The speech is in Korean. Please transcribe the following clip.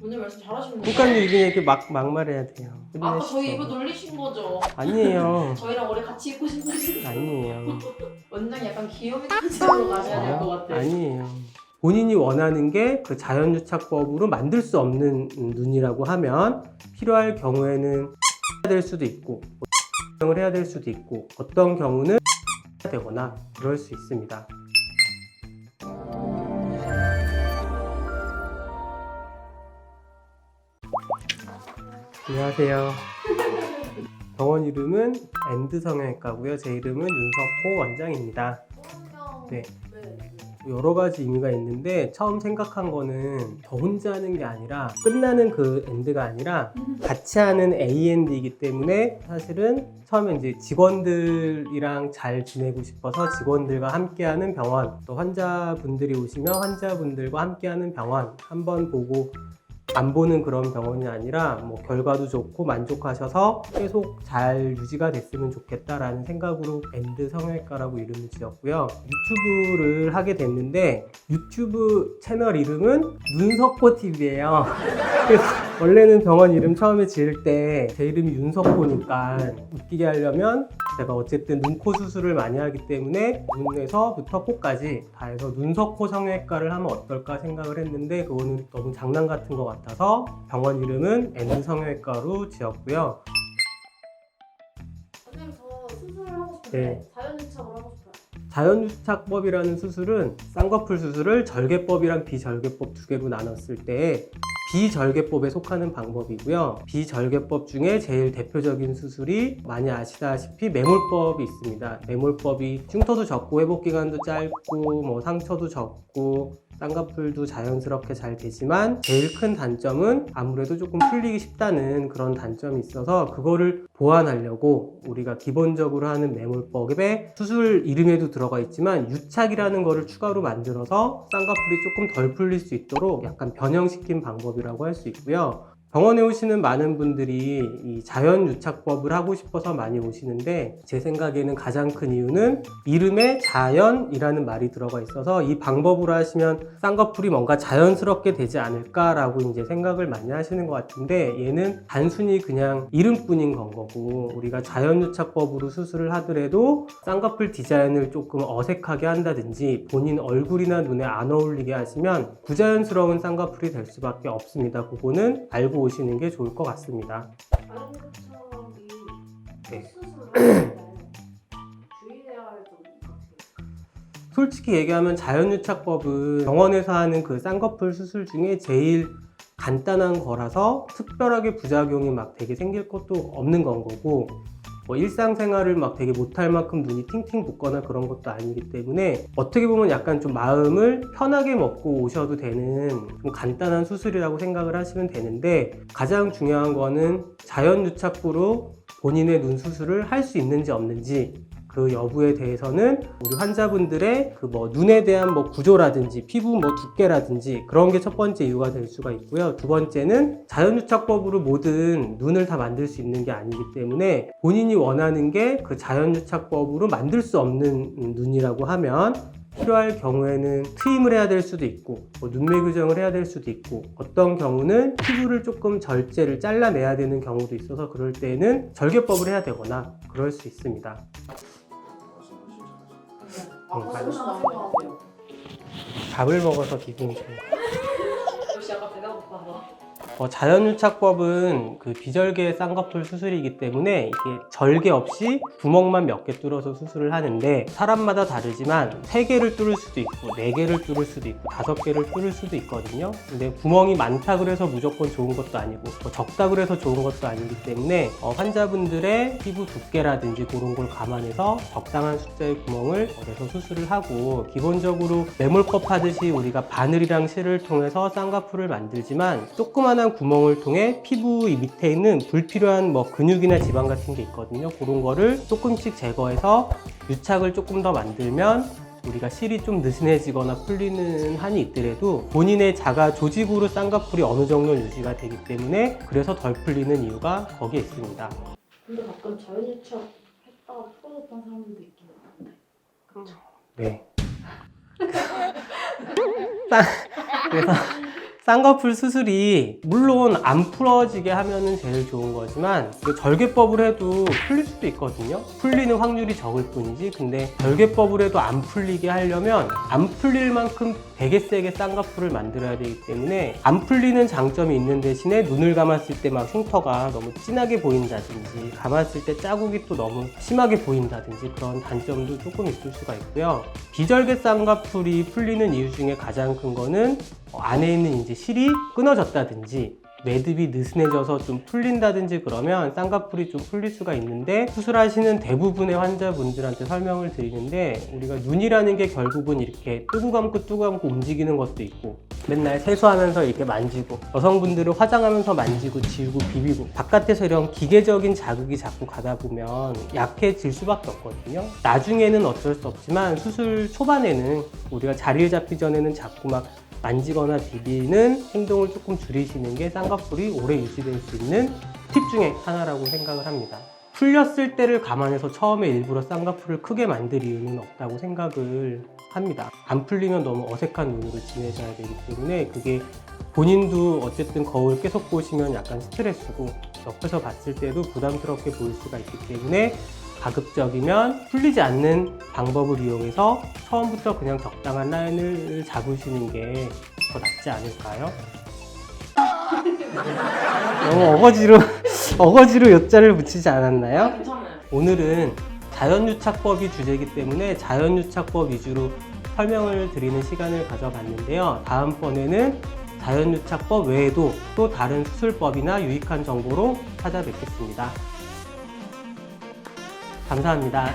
오늘 말씀 잘하시는 그러니까 이게 이렇게 막말해야 돼요. 아까 끝내시죠. 저희 이거 놀리신 거죠? 아니에요. 저희랑 오래 같이 있고 싶으신 아니에요. 원장이 약간 귀요미 컨셉으로 가셔야 될 것 같아요. 아니에요. 본인이 원하는 게 그 자연유착법으로 만들 수 없는 눈이라고 하면 필요할 경우에는 해야 될 수도 있고 을 해야 될 수도 있고 어떤 경우는 해야 되거나 그럴 수 있습니다. 안녕하세요. 병원 이름은 엔드 성형외과고요. 제 이름은 윤석호 원장입니다. 네. 여러 가지 의미가 있는데 처음 생각한 거는 저 혼자 하는 게 아니라 끝나는 그 엔드가 아니라 같이 하는 A&D이기 때문에 사실은 처음에 이제 직원들이랑 잘 지내고 싶어서 직원들과 함께하는 병원, 또 환자분들이 오시면 환자분들과 함께하는 병원 한번 보고 안 보는 그런 병원이 아니라 뭐 결과도 좋고 만족하셔서 계속 잘 유지가 됐으면 좋겠다라는 생각으로 엔드 성형외과라고 이름을 지었고요. 유튜브를 하게 됐는데 유튜브 채널 이름은 눈석호TV예요. 그래서 원래는 병원 이름 처음에 지을 때 제 이름이 윤석호니까 웃기게 하려면 제가 어쨌든 눈코 수술을 많이 하기 때문에 눈에서부터 코까지 다 해서 눈석호 성형외과를 하면 어떨까 생각을 했는데 그거는 너무 장난 같은 것 같아서 병원 이름은 엔드 성형외과로 지었고요. 선생님 저 수술을 하고 싶은데 네. 자연유착을 하고 싶어요. 자연유착법이라는 수술은 쌍꺼풀 수술을 절개법이랑 비절개법 두 개로 나눴을 때 비절개법에 속하는 방법이고요. 비절개법 중에 제일 대표적인 수술이 많이 아시다시피 매몰법이 있습니다. 매몰법이 흉터도 적고 회복기간도 짧고 뭐 상처도 적고 쌍꺼풀도 자연스럽게 잘 되지만 제일 큰 단점은 아무래도 조금 풀리기 쉽다는 그런 단점이 있어서 그거를 보완하려고 우리가 기본적으로 하는 매몰법에 수술 이름에도 들어가 있지만 유착이라는 거를 추가로 만들어서 쌍꺼풀이 조금 덜 풀릴 수 있도록 약간 변형시킨 방법이라고 할 수 있고요. 병원에 오시는 많은 분들이 이 자연유착법을 하고 싶어서 많이 오시는데 제 생각에는 가장 큰 이유는 이름에 자연이라는 말이 들어가 있어서 이 방법으로 하시면 쌍꺼풀이 뭔가 자연스럽게 되지 않을까라고 이제 생각을 많이 하시는 것 같은데 얘는 단순히 그냥 이름뿐인 건 거고 우리가 자연유착법으로 수술을 하더라도 쌍꺼풀 디자인을 조금 어색하게 한다든지 본인 얼굴이나 눈에 안 어울리게 하시면 부자연스러운 쌍꺼풀이 될 수밖에 없습니다. 그거는 알고 오시는 게 좋을 것 같습니다. 자연유착이 네. 수술을 할 때 주의해야 할 점이 어떻게 솔직히 얘기하면 자연유착법은 병원에서 하는 그 쌍꺼풀 수술 중에 제일 간단한 거라서 특별하게 부작용이 막 되게 생길 것도 없는 건 거고 뭐 일상생활을 막 되게 못할 만큼 눈이 팅팅 붓거나 그런 것도 아니기 때문에 어떻게 보면 약간 좀 마음을 편하게 먹고 오셔도 되는 좀 간단한 수술이라고 생각을 하시면 되는데 가장 중요한 거는 자연유착부로 본인의 눈 수술을 할 수 있는지 없는지 그 여부에 대해서는 우리 환자분들의 그 뭐 눈에 대한 뭐 구조라든지 피부 뭐 두께라든지 그런 게 첫 번째 이유가 될 수가 있고요. 두 번째는 자연유착법으로 모든 눈을 다 만들 수 있는 게 아니기 때문에 본인이 원하는 게 그 자연유착법으로 만들 수 없는 눈이라고 하면 필요할 경우에는 트임을 해야 될 수도 있고 뭐 눈매 교정을 해야 될 수도 있고 어떤 경우는 피부를 조금 절제를 잘라내야 되는 경우도 있어서 그럴 때는 절개법을 해야 되거나 그럴 수 있습니다. 훨씬 나은 것 같아요. 밥을 먹어서 기분이 좋아요. 역시 아까 배가 고파서. 자연유착법은 그 비절개 쌍꺼풀 수술이기 때문에 이게 절개 없이 구멍만 몇 개 뚫어서 수술을 하는데 사람마다 다르지만 3개를 뚫을 수도 있고 4개를 뚫을 수도 있고 5개를 뚫을 수도 있거든요. 근데 구멍이 많다 그래서 무조건 좋은 것도 아니고 적다 그래서 좋은 것도 아니기 때문에 환자분들의 피부 두께라든지 그런 걸 감안해서 적당한 숫자의 구멍을 내서 수술을 하고 기본적으로 매몰법 하듯이 우리가 바늘이랑 실을 통해서 쌍꺼풀을 만들지만 조그만한 구멍을 통해 피부 이 밑에 있는 불필요한 뭐 근육이나 지방 같은 게 있거든요. 그런 거를 조금씩 제거해서 유착을 조금 더 만들면 우리가 실이 좀 느슨해지거나 풀리는 한이 있더라도 본인의 자가 조직으로 쌍꺼풀이 어느 정도 유지가 되기 때문에 그래서 덜 풀리는 이유가 거기에 있습니다. 근데 가끔 자연유착 했다가 풀어졌던 사람들도 있긴 한데. 그렇죠. 네. 그래서 쌍꺼풀 수술이 물론 안 풀어지게 하면은 제일 좋은 거지만 절개법을 해도 풀릴 수도 있거든요. 풀리는 확률이 적을 뿐이지. 근데 절개법을 해도 안 풀리게 하려면 안 풀릴 만큼 되게 세게 쌍꺼풀을 만들어야 되기 때문에 안 풀리는 장점이 있는 대신에 눈을 감았을 때 막 흉터가 너무 진하게 보인다든지 감았을 때 자국이 또 너무 심하게 보인다든지 그런 단점도 조금 있을 수가 있고요. 비절개 쌍꺼풀이 풀리는 이유 중에 가장 큰 거는 안에 있는 이제 실이 끊어졌다든지 매듭이 느슨해져서 좀 풀린다든지 그러면 쌍꺼풀이 좀 풀릴 수가 있는데, 수술하시는 대부분의 환자분들한테 설명을 드리는데, 우리가 눈이라는 게 결국은 이렇게 뜨고 감고 움직이는 것도 있고, 맨날 세수하면서 이렇게 만지고, 여성분들은 화장하면서 만지고 지우고 비비고 바깥에서 이런 기계적인 자극이 자꾸 가다 보면 약해질 수밖에 없거든요. 나중에는 어쩔 수 없지만 수술 초반에는 우리가 자리를 잡기 전에는 자꾸 막 만지거나 비비는 행동을 조금 줄이시는 게 쌍꺼풀이 오래 유지될 수 있는 팁 중에 하나라고 생각을 합니다. 풀렸을 때를 감안해서 처음에 일부러 쌍꺼풀을 크게 만들 이유는 없다고 생각을 합니다. 안 풀리면 너무 어색한 눈으로 지내셔야 되기 때문에, 그게 본인도 어쨌든 거울 계속 보시면 약간 스트레스고 옆에서 봤을 때도 부담스럽게 보일 수가 있기 때문에 가급적이면 풀리지 않는 방법을 이용해서 처음부터 그냥 적당한 라인을 잡으시는 게 더 낫지 않을까요? 너무 어거지로 요자를 붙이지 않았나요? 괜찮아요. 오늘은 자연유착법이 주제이기 때문에 자연유착법 위주로 설명을 드리는 시간을 가져봤는데요. 다음번에는 자연유착법 외에도 또 다른 수술법이나 유익한 정보로 찾아뵙겠습니다. 감사합니다.